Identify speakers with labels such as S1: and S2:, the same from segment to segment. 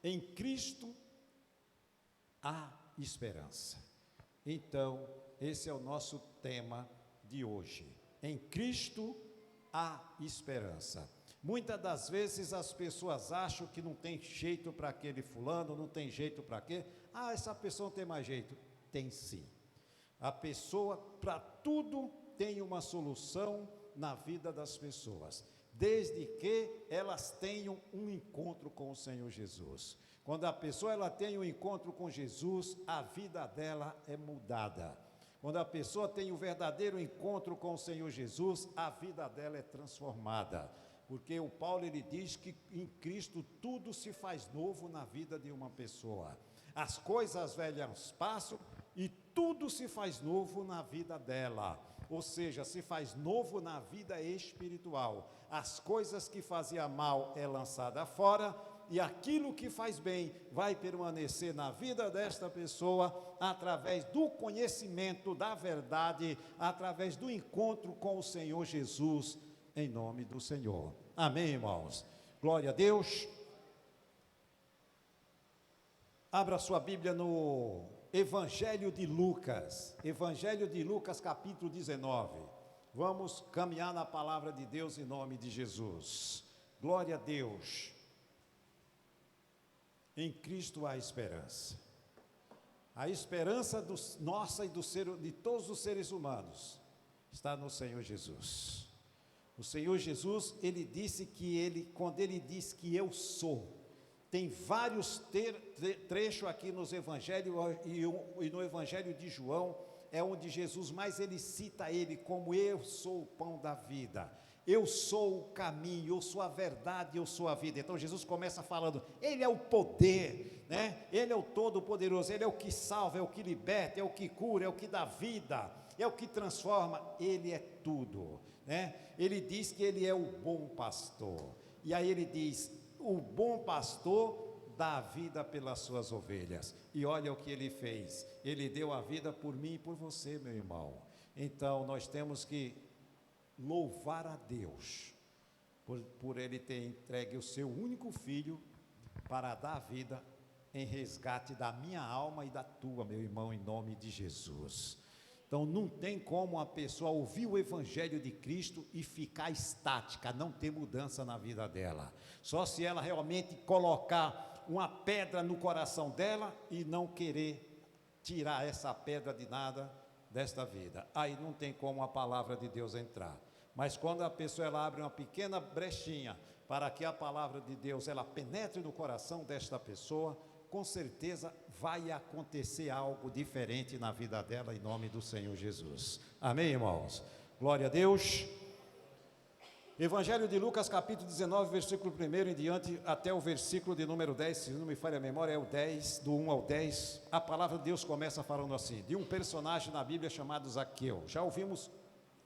S1: Em Cristo há esperança. Então, esse é o nosso tema de hoje. Em Cristo há esperança. Muitas das vezes as pessoas acham que não tem jeito para aquele fulano, não tem jeito para quê? Essa pessoa não tem mais jeito. Tem sim. A pessoa, para tudo, tem uma solução na vida das pessoas, desde que elas tenham um encontro com o Senhor Jesus. Quando a pessoa ela tem um encontro com Jesus, a vida dela é mudada. Quando a pessoa tem o verdadeiro encontro com o Senhor Jesus, a vida dela é transformada. Porque o Paulo ele diz que em Cristo tudo se faz novo na vida de uma pessoa. As coisas velhas passam e tudo se faz novo na vida dela. Ou seja, se faz novo na vida espiritual. As coisas que fazia mal é lançada fora, e aquilo que faz bem vai permanecer na vida desta pessoa através do conhecimento da verdade, através do encontro com o Senhor Jesus, em nome do Senhor. Amém, irmãos? Glória a Deus. Abra sua Bíblia no Evangelho de Lucas, capítulo 19. Vamos caminhar na palavra de Deus em nome de Jesus. Glória a Deus. Em Cristo há esperança. A esperança nossa e de todos os seres humanos está no Senhor Jesus. O Senhor Jesus, ele disse que quando ele diz que eu sou, tem vários trechos aqui nos evangelhos e no evangelho de João, é onde Jesus mais ele cita ele como eu sou o pão da vida. Eu sou o caminho, eu sou a verdade, eu sou a vida. Então Jesus começa falando, ele é o poder, né? Ele é o todo-poderoso, ele é o que salva, é o que liberta, é o que cura, é o que dá vida, é o que transforma, ele é tudo, né? Ele diz que ele é o bom pastor, e aí ele diz, o bom pastor dá a vida pelas suas ovelhas, e olha o que ele fez, ele deu a vida por mim e por você, meu irmão. Então nós temos que louvar a Deus por ele ter entregue o seu único filho para dar a vida em resgate da minha alma e da tua, meu irmão, em nome de Jesus. Então não tem como a pessoa ouvir o evangelho de Cristo e ficar estática, não ter mudança na vida dela, só se ela realmente colocar uma pedra no coração dela e não querer tirar essa pedra de nada desta vida, aí não tem como a palavra de Deus entrar. Mas quando a pessoa ela abre uma pequena brechinha para que a palavra de Deus ela penetre no coração desta pessoa, com certeza vai acontecer algo diferente na vida dela, em nome do Senhor Jesus. Amém, irmãos? Glória a Deus. Evangelho de Lucas, capítulo 19, versículo 1 em diante, até o versículo de número 10, se não me falha a memória, é o 10, do 1 ao 10, a palavra de Deus começa falando assim, de um personagem na Bíblia chamado Zaqueu. Já ouvimos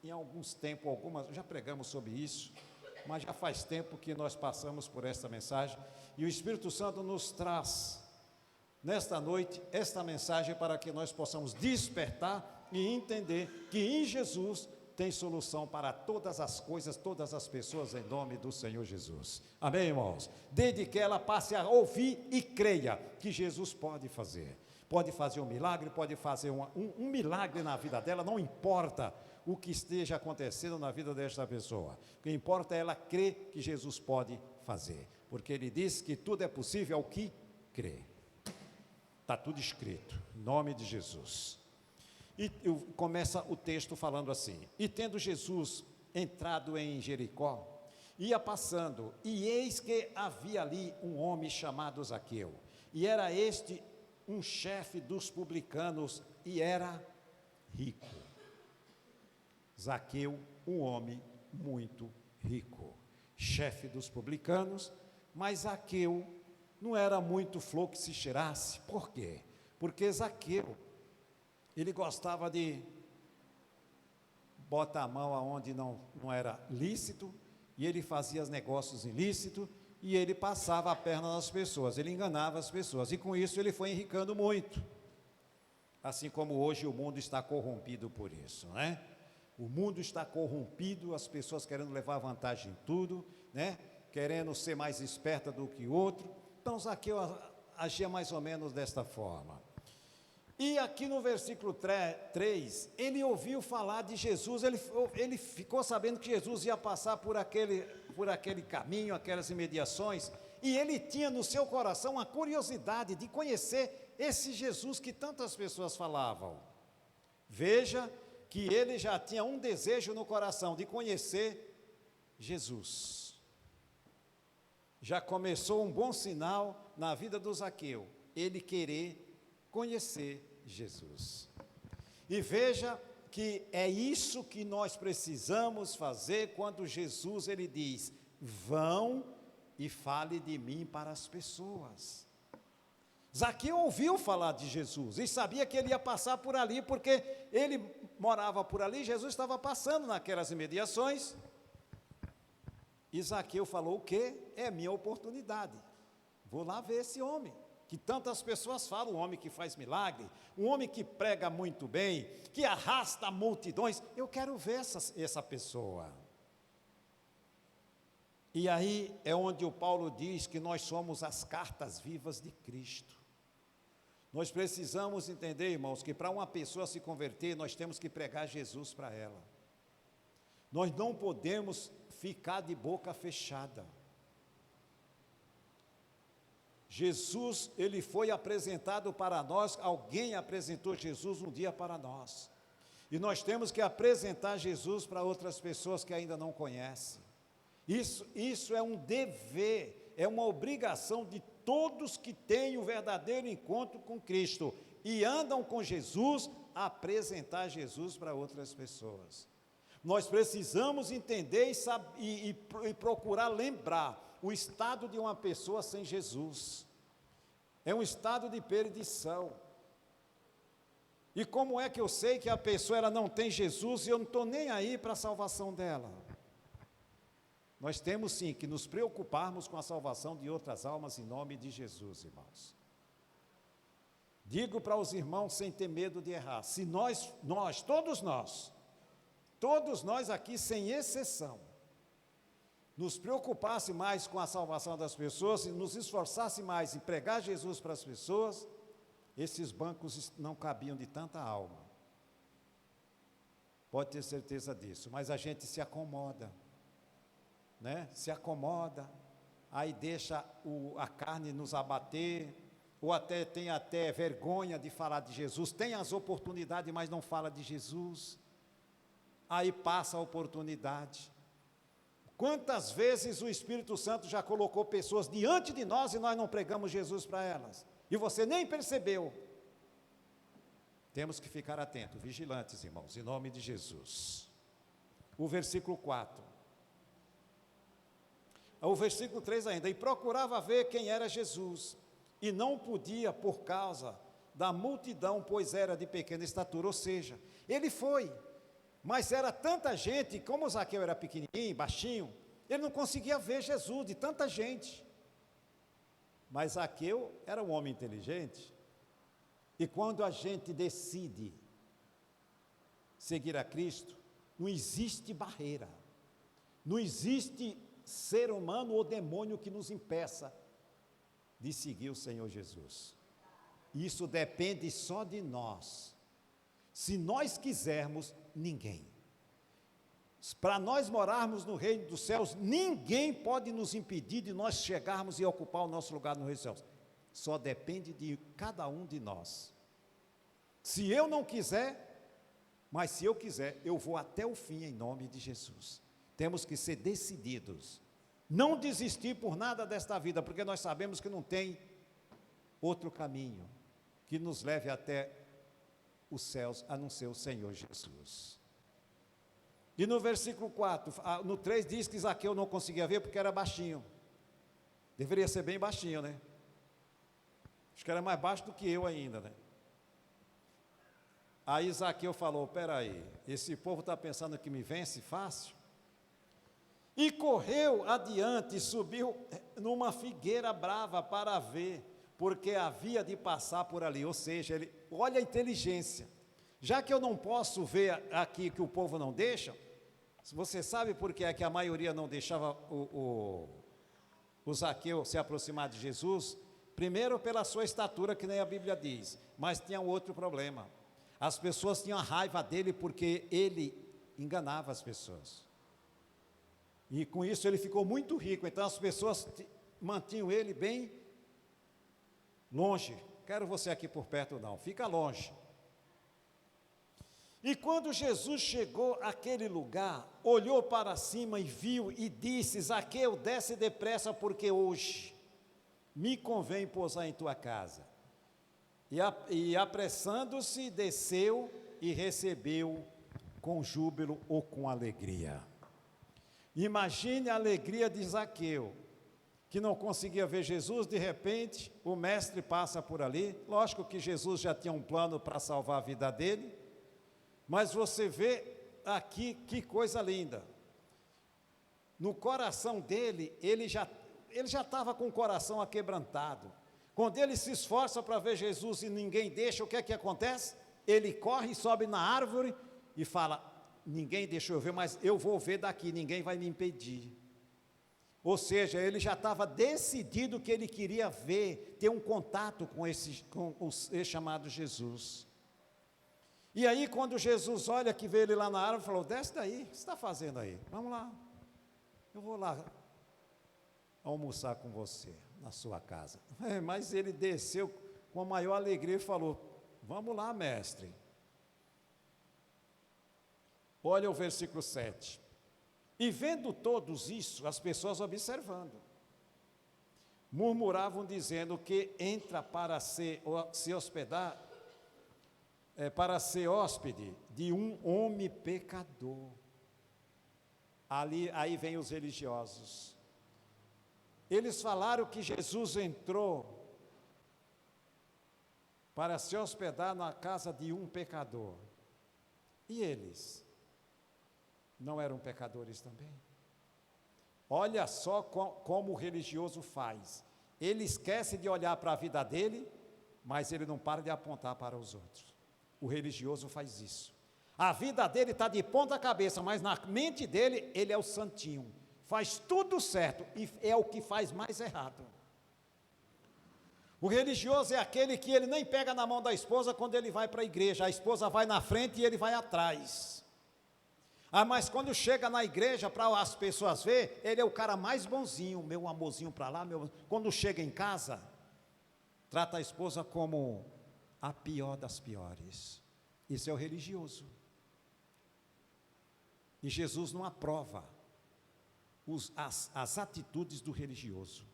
S1: em alguns tempos, já pregamos sobre isso, mas já faz tempo que nós passamos por esta mensagem, e o Espírito Santo nos traz, nesta noite, esta mensagem para que nós possamos despertar e entender que em Jesus tem solução para todas as coisas, todas as pessoas, em nome do Senhor Jesus. Amém, irmãos? Desde que ela passe a ouvir e creia que Jesus pode fazer um milagre, pode fazer um milagre na vida dela, não importa o que esteja acontecendo na vida desta pessoa, o que importa é ela crer que Jesus pode fazer, porque ele diz que tudo é possível ao que crê. Está tudo escrito, em nome de Jesus. E começa o texto falando assim, e tendo Jesus entrado em Jericó, ia passando, e eis que havia ali um homem chamado Zaqueu, e era este um chefe dos publicanos, e era rico. Zaqueu, um homem muito rico, chefe dos publicanos, mas Zaqueu não era muito flor que se cheirasse. Por quê? Porque Zaqueu, ele gostava de botar a mão aonde não era lícito, e ele fazia os negócios ilícitos, e ele passava a perna nas pessoas, ele enganava as pessoas, e com isso ele foi enricando muito, assim como hoje o mundo está corrompido por isso, né? O mundo está corrompido, as pessoas querendo levar vantagem em tudo, né? Querendo ser mais esperta do que o outro, Então Zaqueu agia mais ou menos desta forma. E aqui no versículo 3, ele ouviu falar de Jesus, ele ficou sabendo que Jesus ia passar por aquele caminho, aquelas imediações, e ele tinha no seu coração a curiosidade de conhecer esse Jesus que tantas pessoas falavam. Veja que ele já tinha um desejo no coração de conhecer Jesus. Já começou um bom sinal na vida do Zaqueu, ele querer conhecer Jesus. E veja que é isso que nós precisamos fazer quando Jesus ele diz: vão e fale de mim para as pessoas. Zaqueu ouviu falar de Jesus e sabia que ele ia passar por ali, porque ele morava por ali, Jesus estava passando naquelas imediações. E Zaqueu falou: o quê? É minha oportunidade, vou lá ver esse homem, que tantas pessoas falam, um homem que faz milagre, um homem que prega muito bem, que arrasta multidões, eu quero ver essa pessoa. E aí é onde o Paulo diz que nós somos as cartas vivas de Cristo. Nós precisamos entender, irmãos, que para uma pessoa se converter, nós temos que pregar Jesus para ela. Nós não podemos ficar de boca fechada. Jesus, ele foi apresentado para nós, alguém apresentou Jesus um dia para nós. E nós temos que apresentar Jesus para outras pessoas que ainda não conhecem. Isso é um dever, é uma obrigação de todos que têm o verdadeiro encontro com Cristo e andam com Jesus, apresentar Jesus para outras pessoas. Nós precisamos entender e procurar lembrar o estado de uma pessoa sem Jesus. É um estado de perdição. E como é que eu sei que a pessoa ela não tem Jesus e eu não estou nem aí para a salvação dela? Nós temos sim que nos preocuparmos com a salvação de outras almas em nome de Jesus, irmãos. Digo para os irmãos sem ter medo de errar, se todos nós aqui sem exceção, nos preocupasse mais com a salvação das pessoas e nos esforçasse mais em pregar Jesus para as pessoas, esses bancos não cabiam de tanta alma. Pode ter certeza disso, mas a gente se acomoda, né? Se acomoda, aí deixa a carne nos abater, ou tem até vergonha de falar de Jesus, tem as oportunidades, mas não fala de Jesus, aí passa a oportunidade. Quantas vezes o Espírito Santo já colocou pessoas diante de nós e nós não pregamos Jesus para elas, e você nem percebeu. Temos que ficar atentos, vigilantes, irmãos, em nome de Jesus. O versículo 4. O versículo 3 ainda, e procurava ver quem era Jesus, e não podia por causa da multidão, pois era de pequena estatura, ou seja, ele foi, mas era tanta gente, como Zaqueu era pequenininho, baixinho, ele não conseguia ver Jesus, de tanta gente. Mas Zaqueu era um homem inteligente, e quando a gente decide seguir a Cristo, não existe barreira, não existe ser humano ou demônio que nos impeça de seguir o Senhor Jesus. Isso depende só de nós. Se nós quisermos, ninguém. Para nós morarmos no reino dos céus, ninguém pode nos impedir de nós chegarmos e ocupar o nosso lugar no reino dos céus. Só depende de cada um de nós. Se eu não quiser, mas se eu quiser, eu vou até o fim em nome de Jesus. Temos que ser decididos, não desistir por nada desta vida, porque nós sabemos que não tem outro caminho que nos leve até os céus, a não ser o Senhor Jesus. E no versículo 4, no 3 diz que Zaqueu não conseguia ver porque era baixinho, deveria ser bem baixinho, né? Acho que era mais baixo do que eu ainda, né? Aí Zaqueu falou: peraí, esse povo está pensando que me vence fácil? E correu adiante e subiu numa figueira brava para ver, porque havia de passar por ali. Ou seja, olha a inteligência. Já que eu não posso ver aqui que o povo não deixa, você sabe por que é que a maioria não deixava o o Zaqueu se aproximar de Jesus, primeiro pela sua estatura, que nem a Bíblia diz, mas tinha um outro problema. As pessoas tinham raiva dele porque ele enganava as pessoas. E com isso ele ficou muito rico, então as pessoas mantinham ele bem longe. Quero você aqui por perto não, fica longe. E quando Jesus chegou àquele lugar, olhou para cima e viu e disse: Zaqueu, desce depressa, porque hoje me convém pousar em tua casa. E apressando-se, desceu e recebeu com júbilo ou com alegria. Imagine a alegria de Zaqueu, que não conseguia ver Jesus. De repente, o mestre passa por ali. Lógico que Jesus já tinha um plano para salvar a vida dele, mas você vê aqui que coisa linda. No coração dele, ele já estava com o coração aquebrantado. Quando ele se esforça para ver Jesus e ninguém deixa, o que é que acontece? Ele corre, sobe na árvore e fala: ninguém deixa eu ver, mas eu vou ver daqui, ninguém vai me impedir. Ou seja, ele já estava decidido que ele queria ver, ter um contato com esse chamado Jesus. E aí, quando Jesus olha que vê ele lá na árvore, falou: desce daí, o que você está fazendo aí? Vamos lá, eu vou lá almoçar com você na sua casa. Mas ele desceu com a maior alegria e falou: vamos lá, mestre. Olha o versículo 7. E vendo todos isso, as pessoas observando, murmuravam dizendo que entra para se hospedar, para ser hóspede de um homem pecador. Aí vem os religiosos. Eles falaram que Jesus entrou para se hospedar na casa de um pecador. E eles não eram pecadores também? Olha só como o religioso faz. Ele esquece de olhar para a vida dele, mas ele não para de apontar para os outros. O religioso faz isso. A vida dele está de ponta cabeça, mas na mente dele, ele é o santinho. Faz tudo certo e é o que faz mais errado. O religioso é aquele que ele nem pega na mão da esposa quando ele vai para a igreja. A esposa vai na frente e ele vai atrás. Mas quando chega na igreja, para as pessoas verem, ele é o cara mais bonzinho, meu amorzinho para lá. Quando chega em casa, trata a esposa como a pior das piores. Isso é o religioso. E Jesus não aprova as atitudes do religioso.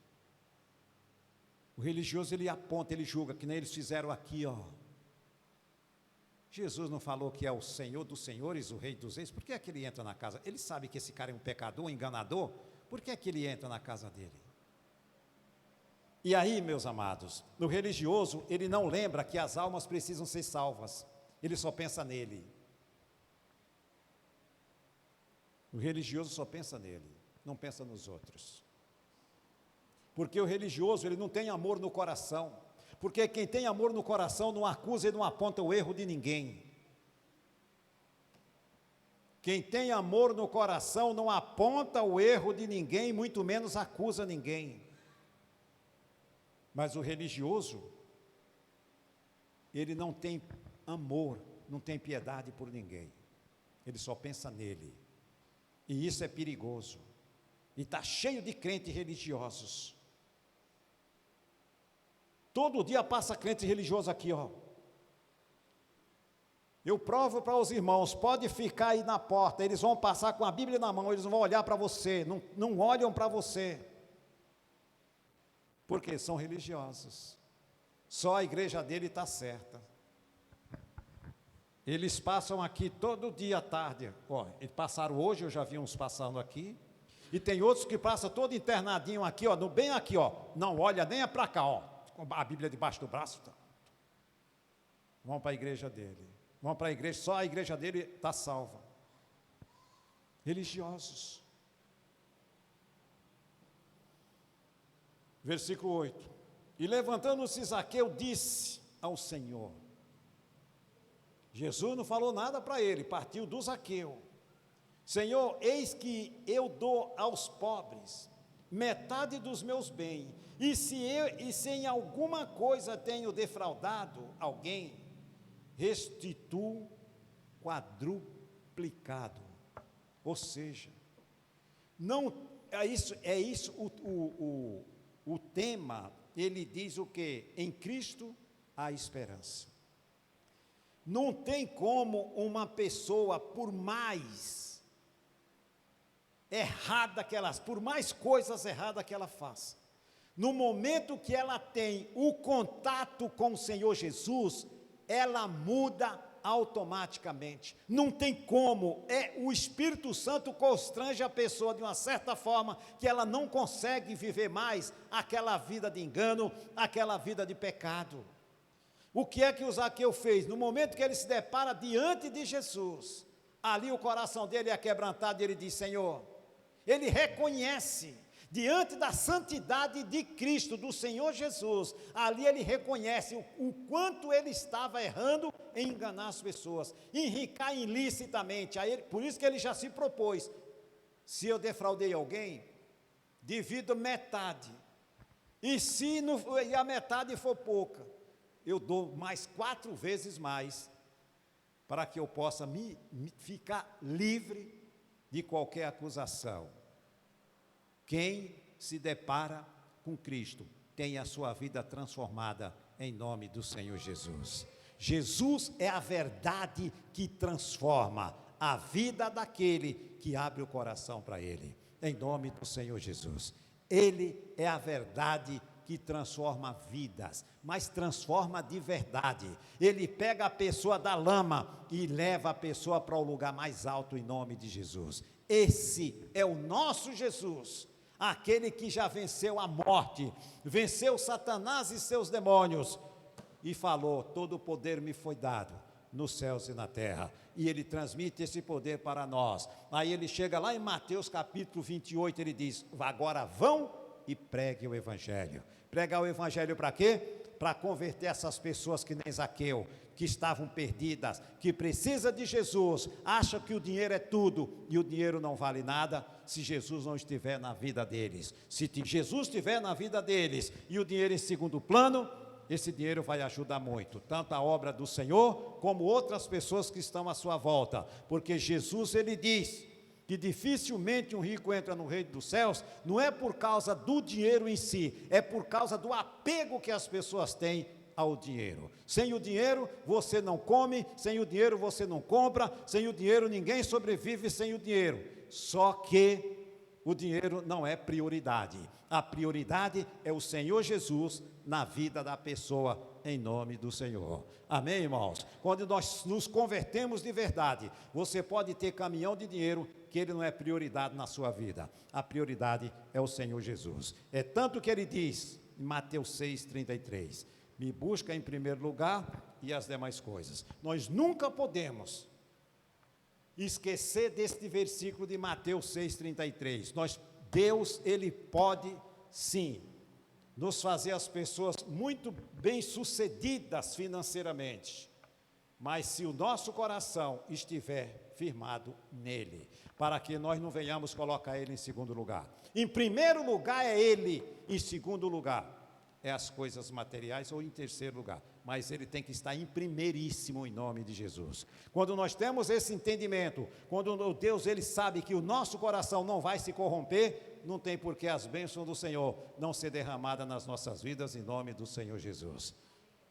S1: O religioso, ele aponta, ele julga, que nem eles fizeram aqui, ó. Jesus não falou que é o Senhor dos senhores, o Rei dos reis? Por que é que ele entra na casa? Ele sabe que esse cara é um pecador, um enganador. Por que é que ele entra na casa dele? E aí, meus amados, o religioso, ele não lembra que as almas precisam ser salvas. Ele só pensa nele. O religioso só pensa nele, não pensa nos outros. Porque o religioso, ele não tem amor no coração. Porque quem tem amor no coração não acusa e não aponta o erro de ninguém. Quem tem amor no coração não aponta o erro de ninguém, muito menos acusa ninguém. Mas o religioso, ele não tem amor, não tem piedade por ninguém. Ele só pensa nele. E isso é perigoso. E está cheio de crentes religiosos. Todo dia passa crente religioso aqui, ó. Eu provo para os irmãos, pode ficar aí na porta, eles vão passar com a Bíblia na mão, eles não vão olhar para você, não olham para você. Porque são religiosos. Só a igreja dele está certa. Eles passam aqui todo dia à tarde. Ó, eles passaram hoje, eu já vi uns passando aqui. E tem outros que passam todo internadinho aqui, ó, bem aqui, ó. Não olha nem para cá, ó. Com a Bíblia debaixo do braço. Tá. Vão para a igreja dele. Vão para a igreja, só a igreja dele está salva. Religiosos. Versículo 8. E levantando-se Zaqueu, disse ao Senhor. Jesus não falou nada para ele, partiu do Zaqueu. Senhor, eis que eu dou aos pobres metade dos meus bens, e se em alguma coisa tenho defraudado alguém, restituo quadruplicado. Ou seja, não é isso o tema, ele diz o quê? Em Cristo há esperança. Não tem como uma pessoa, por mais por mais coisas erradas que ela faça, no momento que ela tem o contato com o Senhor Jesus, ela muda automaticamente. Não tem como, o Espírito Santo constrange a pessoa de uma certa forma que ela não consegue viver mais aquela vida de engano, aquela vida de pecado. O que é que o Zaqueu fez? No momento que ele se depara diante de Jesus, ali o coração dele é quebrantado e ele diz: Senhor, ele reconhece, diante da santidade de Cristo, do Senhor Jesus, ali ele reconhece o quanto ele estava errando em enganar as pessoas, enricar ilicitamente. Por isso que ele já se propôs: se eu defraudei alguém, divido metade, e se a metade for pouca, eu dou mais 4 vezes mais, para que eu possa ficar livre de qualquer acusação. Quem se depara com Cristo tem a sua vida transformada em nome do Senhor Jesus. Jesus é a verdade que transforma a vida daquele que abre o coração para Ele, em nome do Senhor Jesus. Ele é a verdade que transforma vidas, mas transforma de verdade. Ele pega a pessoa da lama e leva a pessoa para o lugar mais alto em nome de Jesus. Esse é o nosso Jesus, aquele que já venceu a morte, venceu Satanás e seus demônios, e falou: todo o poder me foi dado nos céus e na terra, e ele transmite esse poder para nós. Aí ele chega lá em Mateus capítulo 28, ele diz: agora vão e pregue o evangelho. Pregar o evangelho para quê? Para converter essas pessoas que nem Zaqueu, que estavam perdidas, que precisa de Jesus, acha que o dinheiro é tudo, e o dinheiro não vale nada se Jesus não estiver na vida deles. Se Jesus estiver na vida deles e o dinheiro em segundo plano, esse dinheiro vai ajudar muito, tanto a obra do Senhor, como outras pessoas que estão à sua volta, porque Jesus, ele diz que dificilmente um rico entra no reino dos céus, não é por causa do dinheiro em si, é por causa do apego que as pessoas têm ao dinheiro. Sem o dinheiro você não come, sem o dinheiro você não compra, sem o dinheiro ninguém sobrevive sem o dinheiro. Só que o dinheiro não é prioridade. A prioridade é o Senhor Jesus na vida da pessoa, em nome do Senhor. Amém, irmãos? Quando nós nos convertemos de verdade, você pode ter caminhão de dinheiro, que ele não é prioridade na sua vida. A prioridade é o Senhor Jesus. É tanto que ele diz, em Mateus 6,33, me busca em primeiro lugar e as demais coisas. Nós nunca podemos esquecer deste versículo de Mateus 6,33. Deus, ele pode sim nos fazer as pessoas muito bem-sucedidas financeiramente, mas se o nosso coração estiver firmado nele, para que nós não venhamos colocar ele em segundo lugar. Em primeiro lugar é ele, em segundo lugar é as coisas materiais, ou em terceiro lugar, mas ele tem que estar em primeiríssimo em nome de Jesus. Quando nós temos esse entendimento, quando o Deus, ele sabe que o nosso coração não vai se corromper, não tem por que as bênçãos do Senhor não ser derramadas nas nossas vidas em nome do Senhor Jesus.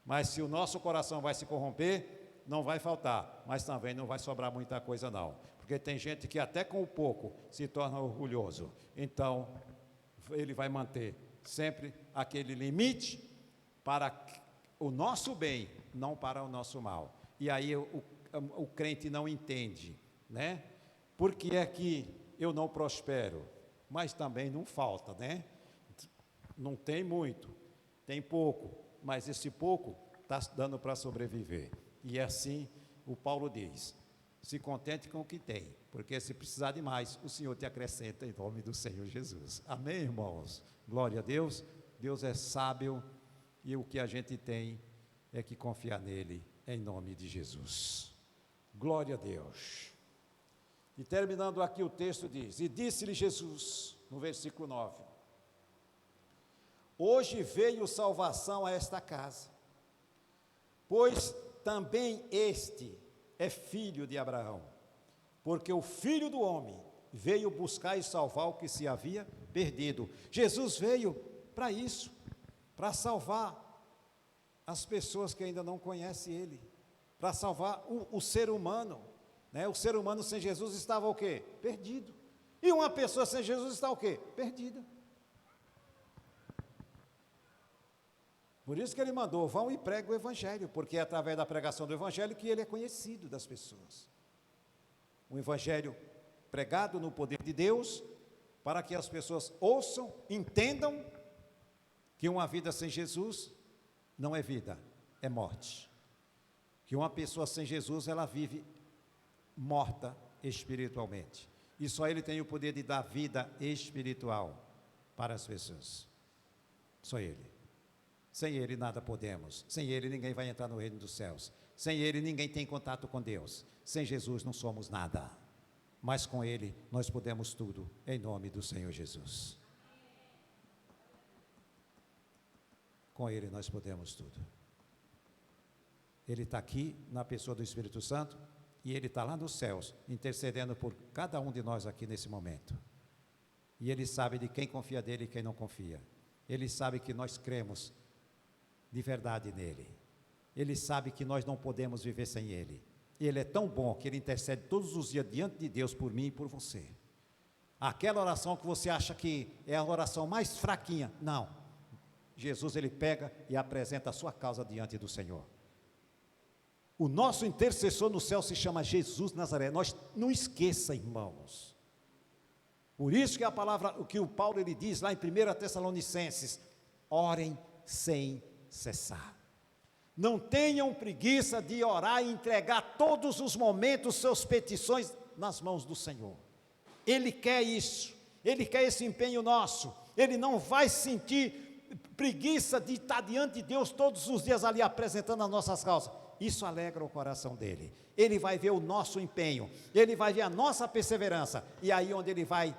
S1: Mas se o nosso coração vai se corromper, não vai faltar, mas também não vai sobrar muita coisa não, porque tem gente que até com o pouco se torna orgulhoso. Então ele vai manter sempre aquele limite para o nosso bem, não para o nosso mal. E aí o crente não entende, né? Por que é que eu não prospero? Mas também não falta, né? Não tem muito, tem pouco, mas esse pouco está dando para sobreviver. E assim o Paulo diz: se contente com o que tem, porque se precisar de mais, o Senhor te acrescenta em nome do Senhor Jesus. Amém, irmãos? Glória a Deus. Deus é sábio e o que a gente tem é que confiar nele em nome de Jesus. Glória a Deus. E terminando aqui o texto diz: e disse-lhe Jesus, no versículo 9: Hoje veio salvação a esta casa, pois também este é filho de Abraão, porque o Filho do Homem veio buscar e salvar o que se havia perdido. Jesus veio para isso, para salvar as pessoas que ainda não conhecem Ele, para salvar o ser humano, né? O ser humano sem Jesus estava o quê? Perdido. E uma pessoa sem Jesus está o quê? Perdida. Por isso que ele mandou, vão e preguem o Evangelho, porque é através da pregação do Evangelho que ele é conhecido das pessoas. O Evangelho pregado no poder de Deus, para que as pessoas ouçam, entendam que uma vida sem Jesus não é vida, é morte. Que uma pessoa sem Jesus, ela vive morta espiritualmente. E só Ele tem o poder de dar vida espiritual para as pessoas. Só Ele. Sem Ele nada podemos. Sem Ele ninguém vai entrar no reino dos céus. Sem Ele ninguém tem contato com Deus. Sem Jesus não somos nada. Mas com Ele nós podemos tudo, em nome do Senhor Jesus. Com Ele nós podemos tudo. Ele está aqui na pessoa do Espírito Santo e Ele está lá nos céus, intercedendo por cada um de nós aqui nesse momento. E Ele sabe de quem confia dEle e quem não confia. Ele sabe que nós cremos de verdade nele. Ele sabe que nós não podemos viver sem Ele. Ele é tão bom que Ele intercede todos os dias diante de Deus por mim e por você. Aquela oração que você acha que é a oração mais fraquinha, não. Jesus, Ele pega e apresenta a sua causa diante do Senhor. O nosso intercessor no céu se chama Jesus Nazaré. Nós não esqueça, irmãos. Por isso que a palavra, o que o Paulo ele diz lá em 1 Tessalonicenses, orem sem cessar. Não tenham preguiça de orar e entregar todos os momentos suas petições nas mãos do Senhor. Ele quer isso, Ele quer esse empenho nosso. Ele não vai sentir preguiça de estar diante de Deus todos os dias ali apresentando as nossas causas. Isso alegra o coração dele. Ele vai ver o nosso empenho, ele vai ver a nossa perseverança, e aí onde ele vai,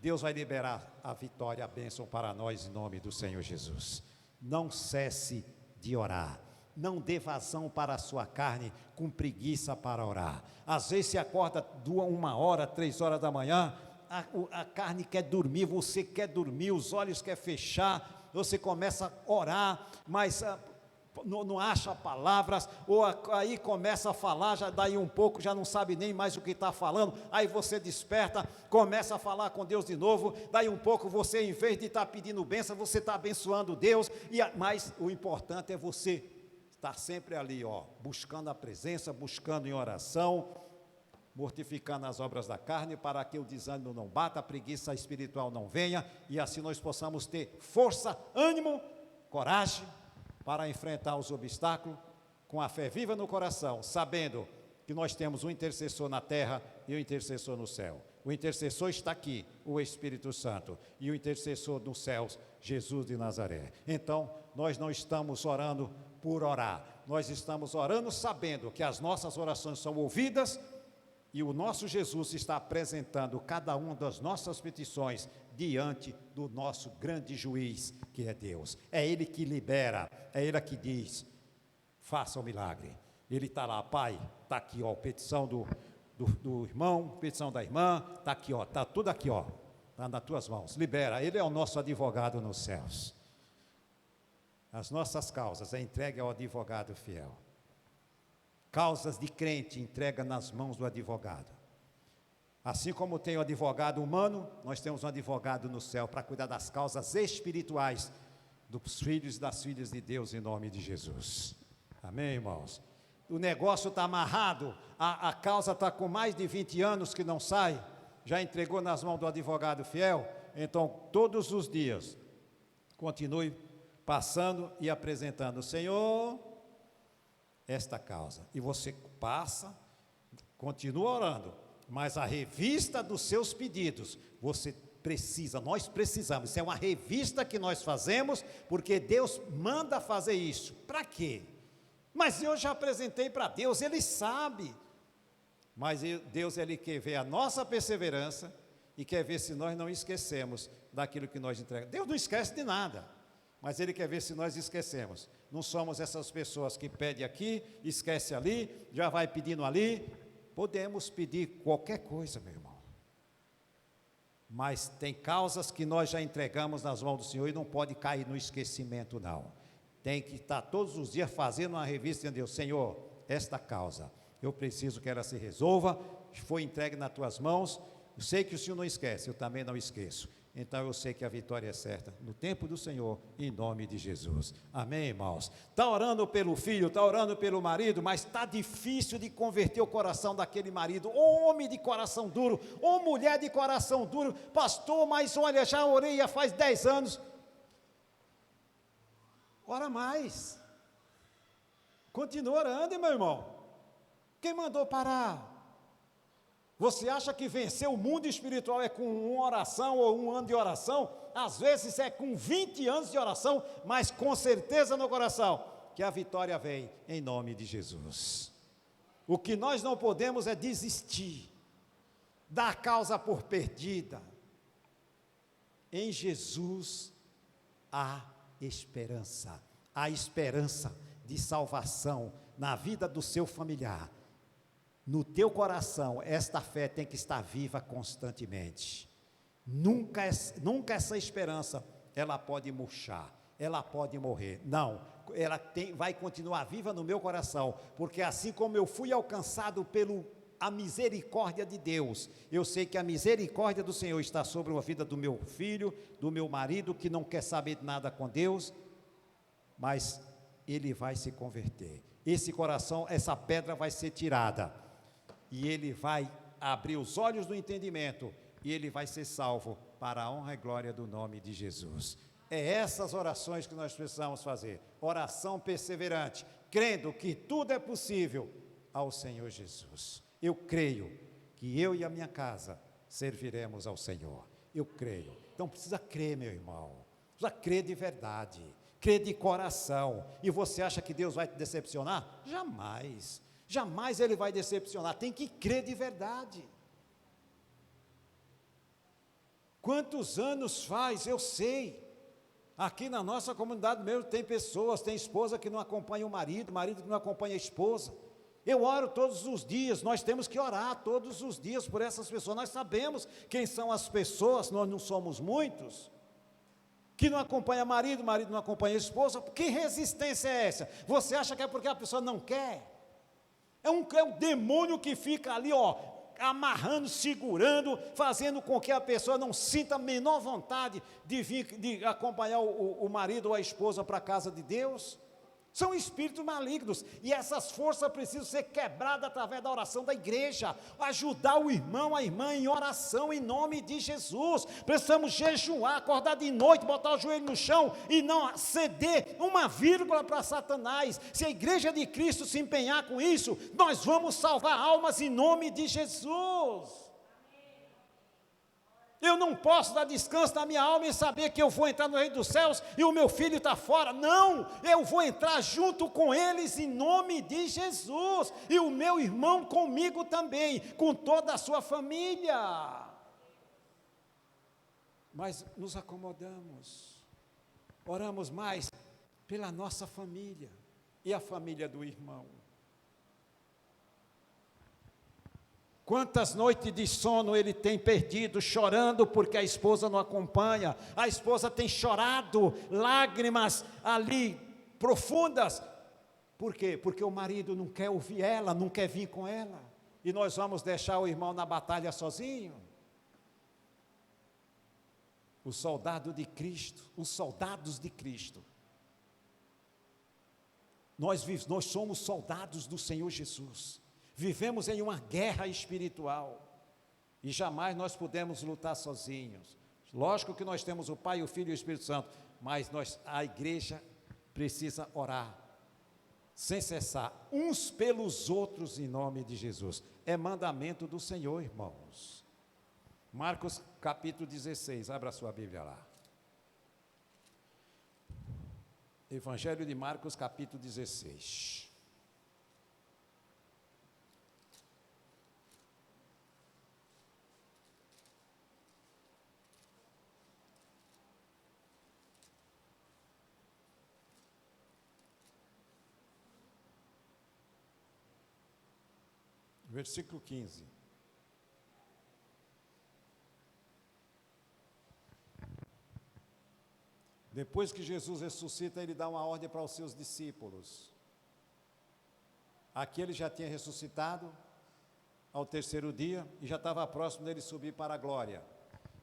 S1: Deus vai liberar a vitória, a bênção para nós em nome do Senhor Jesus. Não cesse de orar, não dê vazão para a sua carne com preguiça para orar. Às vezes se acorda 1h, 3h da manhã, a carne quer dormir, você quer dormir, os olhos quer fechar, você começa a orar, mas não acha palavras, ou aí começa a falar, já daí um pouco, já não sabe nem mais o que está falando, aí você desperta, começa a falar com Deus de novo, daí um pouco você, em vez de estar pedindo bênção, você está abençoando Deus, mas o importante é você estar sempre ali, buscando a presença, buscando em oração, mortificando as obras da carne, para que o desânimo não bata, a preguiça espiritual não venha, e assim nós possamos ter força, ânimo, coragem, para enfrentar os obstáculos, com a fé viva no coração, sabendo que nós temos um intercessor na terra e um intercessor no céu. O intercessor está aqui, o Espírito Santo, e o intercessor nos céus, Jesus de Nazaré. Então, nós não estamos orando por orar, nós estamos orando sabendo que as nossas orações são ouvidas, e o nosso Jesus está apresentando cada uma das nossas petições diante do nosso grande juiz, que é Deus. É Ele que libera, é Ele que diz, faça o milagre. Ele está lá, Pai, está aqui, petição do irmão, petição da irmã, está aqui, está tudo aqui, está nas tuas mãos, libera. Ele é o nosso advogado nos céus. As nossas causas é entregue ao advogado fiel. Causas de crente entrega nas mãos do advogado. Assim como tem o advogado humano, nós temos um advogado no céu para cuidar das causas espirituais dos filhos e das filhas de Deus em nome de Jesus. Amém, irmãos? O negócio está amarrado, a causa está com mais de 20 anos que não sai, já entregou nas mãos do advogado fiel, então todos os dias, continue passando e apresentando, Senhor, esta causa, e você passa, continua orando, mas a revista dos seus pedidos, você precisa, nós precisamos, isso é uma revista que nós fazemos, porque Deus manda fazer isso, para quê? Mas eu já apresentei para Deus, Ele sabe, mas Deus, Ele quer ver a nossa perseverança, e quer ver se nós não esquecemos daquilo que nós entregamos. Deus não esquece de nada, mas Ele quer ver se nós esquecemos. Não somos essas pessoas que pedem aqui, esquece ali, já vai pedindo ali. Podemos pedir qualquer coisa, meu irmão, mas tem causas que nós já entregamos nas mãos do Senhor e não pode cair no esquecimento, não. Tem que estar todos os dias fazendo uma revista de Deus. Senhor, esta causa, eu preciso que ela se resolva, foi entregue nas tuas mãos. Eu sei que o Senhor não esquece, eu também não esqueço. Então eu sei que a vitória é certa, no tempo do Senhor, em nome de Jesus. Amém, irmãos? Está orando pelo filho, está orando pelo marido, mas está difícil de converter o coração daquele marido, ou homem de coração duro, ou mulher de coração duro. Pastor, mas olha, já orei já faz 10 anos. Ora mais. Continua orando, meu irmão. Quem mandou parar? Você acha que vencer o mundo espiritual é com uma oração ou 1 ano de oração? Às vezes é com 20 anos de oração, mas com certeza no coração que a vitória vem em nome de Jesus. O que nós não podemos é desistir, dar a causa por perdida. Em Jesus há esperança de salvação na vida do seu familiar. No teu coração, esta fé tem que estar viva constantemente. Nunca essa esperança, ela pode murchar, ela pode morrer. Não, ela vai continuar viva no meu coração, porque assim como eu fui alcançado a misericórdia de Deus, eu sei que a misericórdia do Senhor está sobre a vida do meu filho, do meu marido, que não quer saber de nada com Deus, mas ele vai se converter. Esse coração, essa pedra vai ser tirada, e ele vai abrir os olhos do entendimento, e ele vai ser salvo para a honra e glória do nome de Jesus. É essas orações que nós precisamos fazer, oração perseverante, crendo que tudo é possível ao Senhor Jesus. Eu creio que eu e a minha casa serviremos ao Senhor, eu creio. Então precisa crer, meu irmão, precisa crer de verdade, crer de coração. E você acha que Deus vai te decepcionar? Jamais. Jamais Ele vai decepcionar, tem que crer de verdade. Quantos anos faz, eu sei, aqui na nossa comunidade mesmo tem pessoas, tem esposa que não acompanha o marido que não acompanha a esposa. Eu oro todos os dias, nós temos que orar todos os dias por essas pessoas. Nós sabemos quem são as pessoas, nós não somos muitos, que não acompanha marido não acompanha a esposa. Que resistência é essa? Você acha que é porque a pessoa não quer? É um demônio que fica ali, amarrando, segurando, fazendo com que a pessoa não sinta a menor vontade de acompanhar o marido ou a esposa para a casa de Deus. São espíritos malignos, e essas forças precisam ser quebradas através da oração da igreja, ajudar o irmão, a irmã em oração, em nome de Jesus. Precisamos jejuar, acordar de noite, botar o joelho no chão, e não ceder uma vírgula para Satanás. Se a igreja de Cristo se empenhar com isso, nós vamos salvar almas em nome de Jesus. Eu não posso dar descanso na minha alma e saber que eu vou entrar no reino dos céus e o meu filho está fora. Não, eu vou entrar junto com eles em nome de Jesus. E o meu irmão comigo também, com toda a sua família. Mas nos acomodamos, oramos mais pela nossa família e a família do irmão. Quantas noites de sono ele tem perdido, chorando porque a esposa não acompanha. A esposa tem chorado, lágrimas ali profundas. Por quê? Porque o marido não quer ouvir ela, não quer vir com ela. E nós vamos deixar o irmão na batalha sozinho? O soldado de Cristo, os soldados de Cristo. Nós somos soldados do Senhor Jesus. Vivemos em uma guerra espiritual e jamais nós podemos lutar sozinhos. Lógico que nós temos o Pai, o Filho e o Espírito Santo, mas a igreja precisa orar sem cessar, uns pelos outros em nome de Jesus. É mandamento do Senhor, irmãos. Marcos capítulo 16, abra a sua Bíblia lá. Evangelho de Marcos capítulo 16. versículo 15. Depois que Jesus ressuscita, ele dá uma ordem para os seus discípulos. Aqui ele já tinha ressuscitado ao terceiro dia e já estava próximo dele subir para a glória.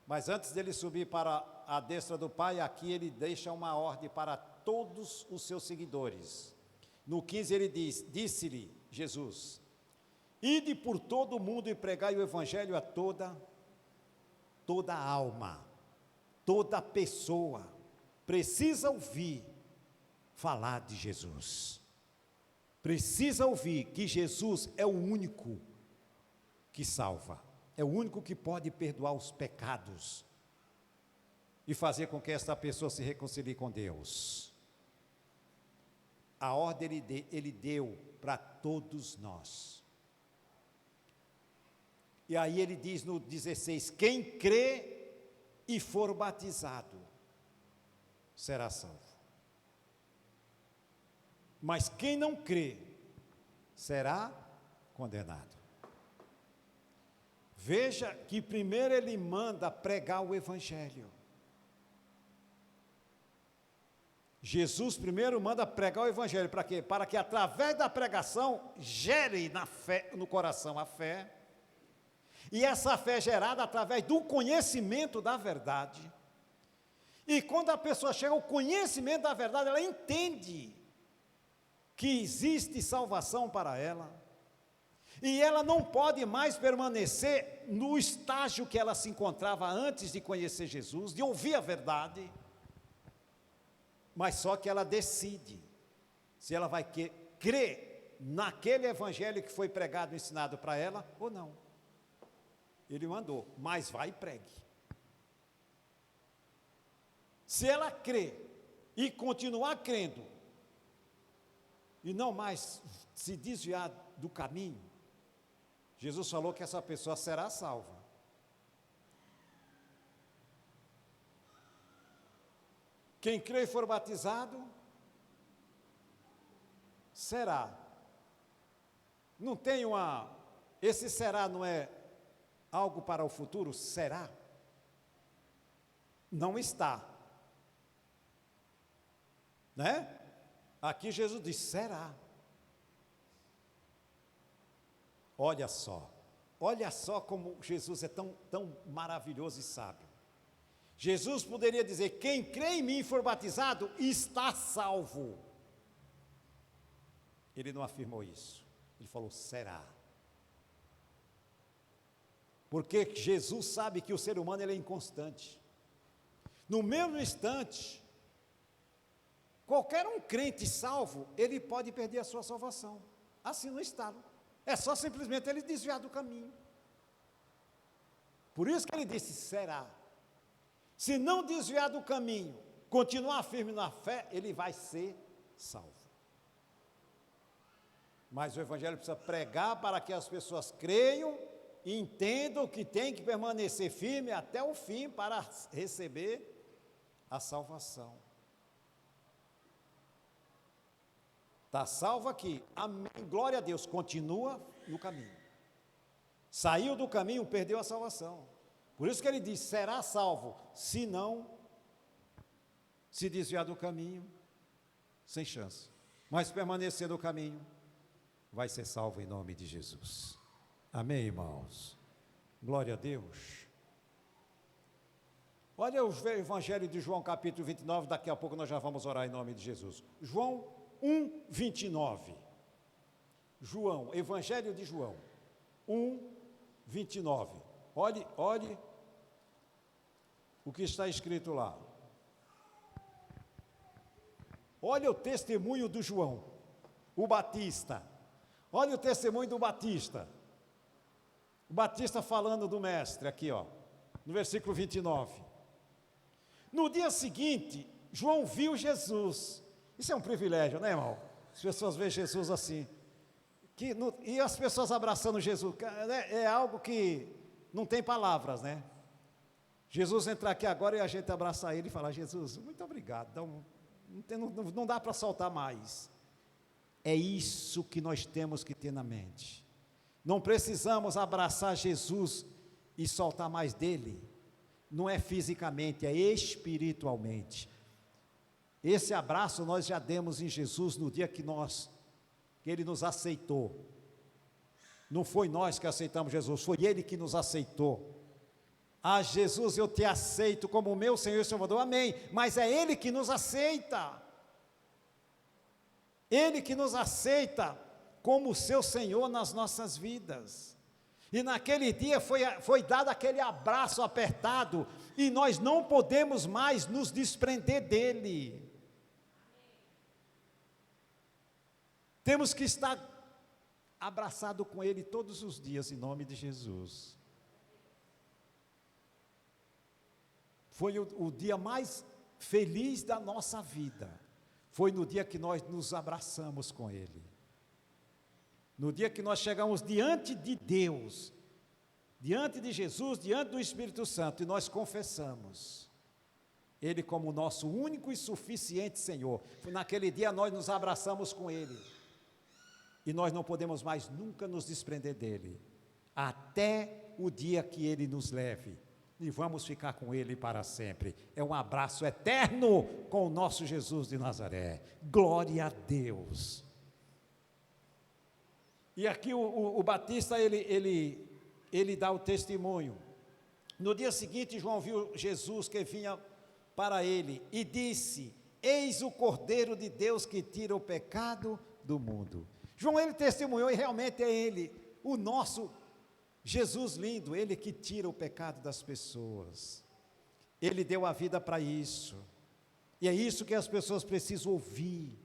S1: Mas antes dele subir para a destra do Pai, aqui ele deixa uma ordem para todos os seus seguidores. No 15 ele diz: disse-lhe Jesus: ide por todo o mundo e pregai o evangelho a toda alma, toda pessoa precisa ouvir falar de Jesus. Precisa ouvir que Jesus é o único que salva, é o único que pode perdoar os pecados e fazer com que esta pessoa se reconcilie com Deus. A ordem ele deu para todos nós. E aí ele diz no 16: quem crê e for batizado será salvo. Mas quem não crê será condenado. Veja que primeiro ele manda pregar o evangelho. Jesus primeiro manda pregar o evangelho, para quê? Para que através da pregação gere na fé, no coração a fé, e essa fé gerada através do conhecimento da verdade. E quando a pessoa chega ao conhecimento da verdade, ela entende que existe salvação para ela, e ela não pode mais permanecer no estágio que ela se encontrava antes de conhecer Jesus, de ouvir a verdade, mas só que ela decide se ela vai crer naquele evangelho que foi pregado e ensinado para ela ou não. Ele mandou, mas vai e pregue. Se ela crê e continuar crendo, e não mais se desviar do caminho, Jesus falou que essa pessoa será salva. Quem crê e for batizado, será. Não tem esse será não é algo para o futuro? Será? Não está. Né? Aqui Jesus diz: será. Olha só como Jesus é tão maravilhoso e sábio. Jesus poderia dizer: quem crê em mim e for batizado, está salvo. Ele não afirmou isso, ele falou: será. Porque Jesus sabe que o ser humano ele é inconstante. No mesmo instante, qualquer um crente salvo, ele pode perder a sua salvação, assim no estado. É só simplesmente ele desviar do caminho. Por isso que ele disse: será. Se não desviar do caminho, continuar firme na fé, ele vai ser salvo. Mas o evangelho precisa pregar para que as pessoas creiam e entendam que tem que permanecer firme até o fim para receber a salvação. Está salvo aqui, amém, glória a Deus, continua no caminho. Saiu do caminho, perdeu a salvação. Por isso que ele diz: será salvo, se não se desviar do caminho, sem chance. Mas permanecer no caminho, vai ser salvo em nome de Jesus. Amém, irmãos? Glória a Deus. Olha o Evangelho de João, capítulo 29, daqui a pouco nós já vamos orar em nome de Jesus. João 1, 29. João, Evangelho de João, 1, 29. Olhe o que está escrito lá. Olha o testemunho do João, o Batista. Olha o testemunho do Batista. O Batista falando do mestre, aqui ó, no versículo 29. No dia seguinte, João viu Jesus. Isso é um privilégio, né, irmão? As pessoas veem Jesus assim. E as pessoas abraçando Jesus, é algo que não tem palavras, né? Jesus entrar aqui agora e a gente abraçar ele e falar: Jesus, muito obrigado. Não dá para soltar mais. É isso que nós temos que ter na mente. Não precisamos abraçar Jesus e soltar mais dele. Não é fisicamente, é espiritualmente. Esse abraço nós já demos em Jesus no dia que ele nos aceitou. Não foi nós que aceitamos Jesus, foi ele que nos aceitou. Ah, Jesus, eu te aceito como meu Senhor e Salvador, amém. Mas é ele que nos aceita. Ele que nos aceita como seu Senhor nas nossas vidas. E naquele dia foi dado aquele abraço apertado, e nós não podemos mais nos desprender dele. Temos que estar abraçado com ele todos os dias, em nome de Jesus. Foi o dia mais feliz da nossa vida, foi no dia que nós nos abraçamos com ele. No dia que nós chegamos diante de Deus, diante de Jesus, diante do Espírito Santo, e nós confessamos ele como o nosso único e suficiente Senhor. Foi naquele dia nós nos abraçamos com ele, e nós não podemos mais nunca nos desprender dele, até o dia que ele nos leve, e vamos ficar com ele para sempre. É um abraço eterno com o nosso Jesus de Nazaré. Glória a Deus. E aqui o Batista, ele dá o testemunho. No dia seguinte, João viu Jesus que vinha para ele e disse: eis o Cordeiro de Deus que tira o pecado do mundo. João, ele testemunhou, e realmente é ele, o nosso Jesus lindo, ele que tira o pecado das pessoas. Ele deu a vida para isso, e é isso que as pessoas precisam ouvir,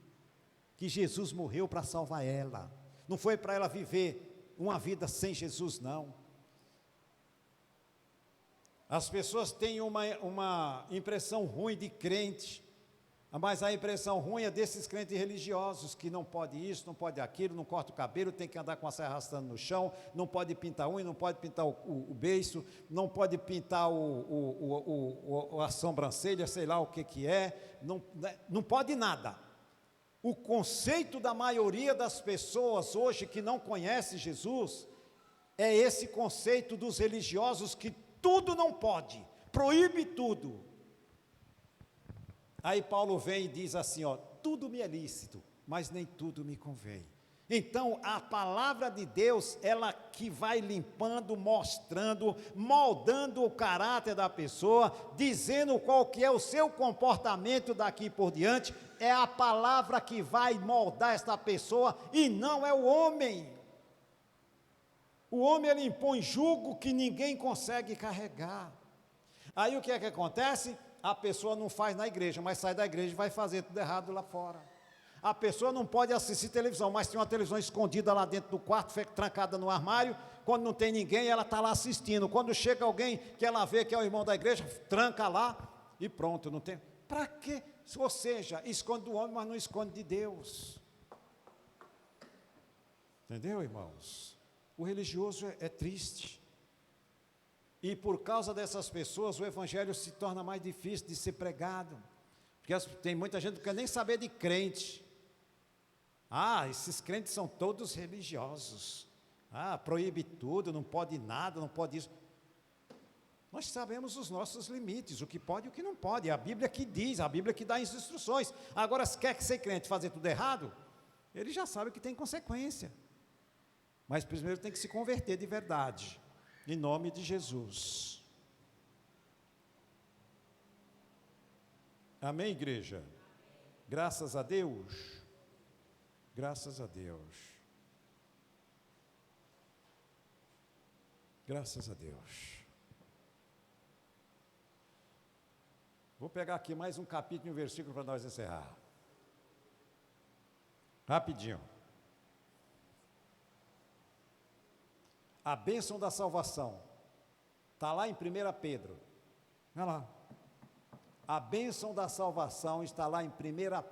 S1: que Jesus morreu para salvar ela. Não foi para ela viver uma vida sem Jesus, não. As pessoas têm uma impressão ruim de crente, mas a impressão ruim é desses crentes religiosos, que não pode isso, não pode aquilo, não corta o cabelo, tem que andar com a serra arrastando no chão, não pode pintar unha, não pode pintar o beiço, não pode pintar a sobrancelha, sei lá o que é, não pode nada. O conceito da maioria das pessoas hoje que não conhece Jesus, é esse conceito dos religiosos, que tudo não pode, proíbe tudo. Aí Paulo vem e diz assim, tudo me é lícito, mas nem tudo me convém. Então a palavra de Deus, ela que vai limpando, mostrando, moldando o caráter da pessoa, dizendo qual que é o seu comportamento daqui por diante. É a palavra que vai moldar esta pessoa, e não é o homem. O homem, ele impõe jugo que ninguém consegue carregar. Aí o que é que acontece? A pessoa não faz na igreja, mas sai da igreja e vai fazer tudo errado lá fora. A pessoa não pode assistir televisão, mas tem uma televisão escondida lá dentro do quarto, trancada no armário. Quando não tem ninguém, ela está lá assistindo. Quando chega alguém que ela vê que é o irmão da igreja, tranca lá e pronto, não tem. Para quê? Ou seja, esconde do homem, mas não esconde de Deus. Entendeu, irmãos? O religioso é triste. E por causa dessas pessoas, o evangelho se torna mais difícil de ser pregado. Porque tem muita gente que não quer nem saber de crente. Esses crentes são todos religiosos. Proíbe tudo, não pode nada, não pode isso. Nós sabemos os nossos limites, o que pode e o que não pode. É a Bíblia que diz, a Bíblia que dá as instruções. Agora, se quer ser crente fazer tudo errado, ele já sabe que tem consequência. Mas primeiro tem que se converter de verdade. Em nome de Jesus. Amém, igreja? Graças a Deus. Graças a Deus. Graças a Deus. Vou pegar aqui mais um capítulo e um versículo para nós encerrar. Rapidinho. A bênção da salvação está lá em 1 Pedro. Olha lá. A bênção da salvação está lá em 1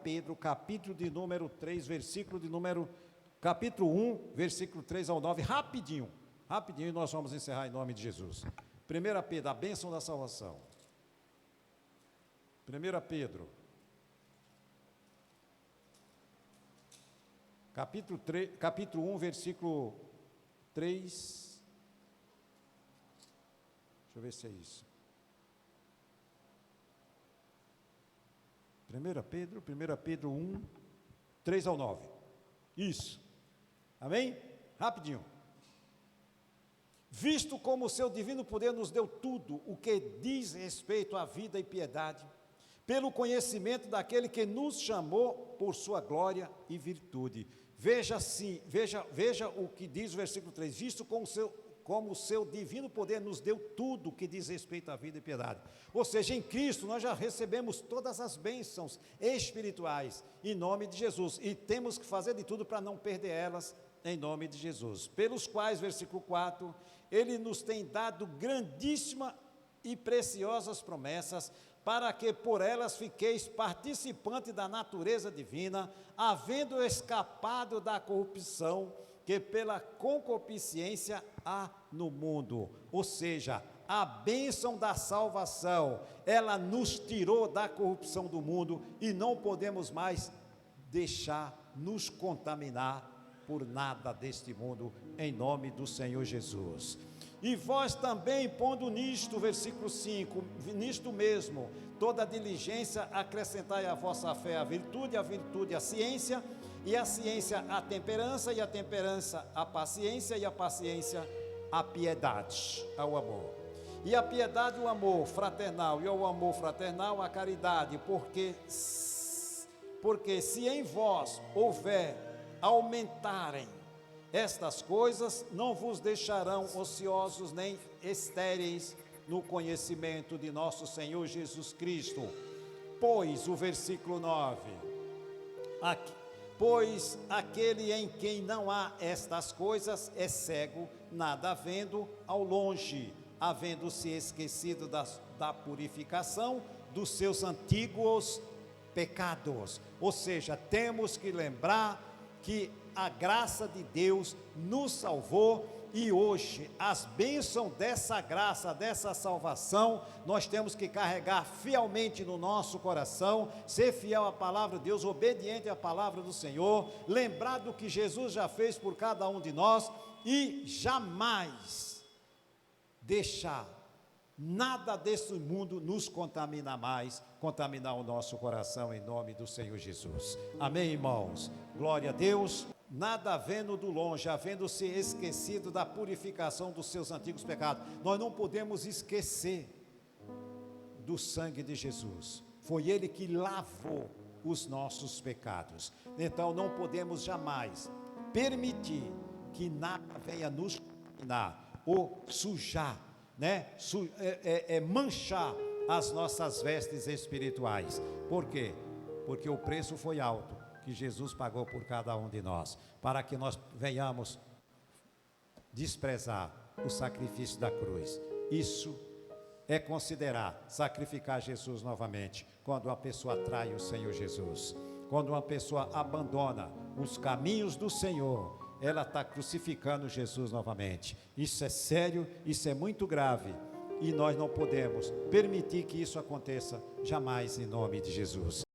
S1: Pedro, capítulo de número 3, capítulo 1, versículo 3 ao 9, rapidinho, e nós vamos encerrar em nome de Jesus. 1 Pedro, a bênção da salvação. 1 Pedro, capítulo 1, versículo 3. Deixa eu ver se é isso. 1 Pedro 1, 3 ao 9. Isso. Amém? Rapidinho. Visto como o seu divino poder nos deu tudo o que diz respeito à vida e piedade, pelo conhecimento daquele que nos chamou por sua glória e virtude. Veja o que diz o versículo 3, visto como o seu divino poder nos deu tudo o que diz respeito à vida e piedade. Ou seja, em Cristo nós já recebemos todas as bênçãos espirituais, em nome de Jesus, e temos que fazer de tudo para não perder elas, em nome de Jesus. Pelos quais, versículo 4, Ele nos tem dado grandíssimas e preciosas promessas, para que por elas fiqueis participantes da natureza divina, havendo escapado da corrupção que pela concupiscência há no mundo. Ou seja, a bênção da salvação, ela nos tirou da corrupção do mundo e não podemos mais deixar nos contaminar por nada deste mundo, em nome do Senhor Jesus. E vós também, pondo nisto, versículo 5, nisto mesmo, toda diligência, acrescentai à vossa fé a virtude a ciência, e a ciência a temperança, e a temperança a paciência, e a paciência a piedade, ao amor. E a piedade o amor fraternal, e ao amor fraternal a caridade, porque se em vós houver aumentarem estas coisas, não vos deixarão ociosos nem estéreis no conhecimento de nosso Senhor Jesus Cristo. Pois, o versículo 9, pois aquele em quem não há estas coisas é cego, nada havendo ao longe, havendo-se esquecido da purificação dos seus antigos pecados. Ou seja, temos que lembrar que a graça de Deus nos salvou, e hoje as bênçãos dessa graça, dessa salvação, nós temos que carregar fielmente no nosso coração, ser fiel à palavra de Deus, obediente à palavra do Senhor, lembrar do que Jesus já fez por cada um de nós, e jamais deixar nada desse mundo nos contaminar mais, contaminar o nosso coração, em nome do Senhor Jesus. Amém, irmãos? Glória a Deus. Nada havendo do longe, havendo-se esquecido da purificação dos seus antigos pecados. Nós não podemos esquecer do sangue de Jesus. Foi Ele que lavou os nossos pecados. Então não podemos jamais permitir que nada venha nos contaminar ou sujar, manchar as nossas vestes espirituais. Por quê? Porque o preço foi alto, que Jesus pagou por cada um de nós, para que nós venhamos desprezar o sacrifício da cruz. Isso é considerar sacrificar Jesus novamente, quando uma pessoa trai o Senhor Jesus, quando uma pessoa abandona os caminhos do Senhor, ela está crucificando Jesus novamente. Isso é sério, isso é muito grave, e nós não podemos permitir que isso aconteça jamais, em nome de Jesus.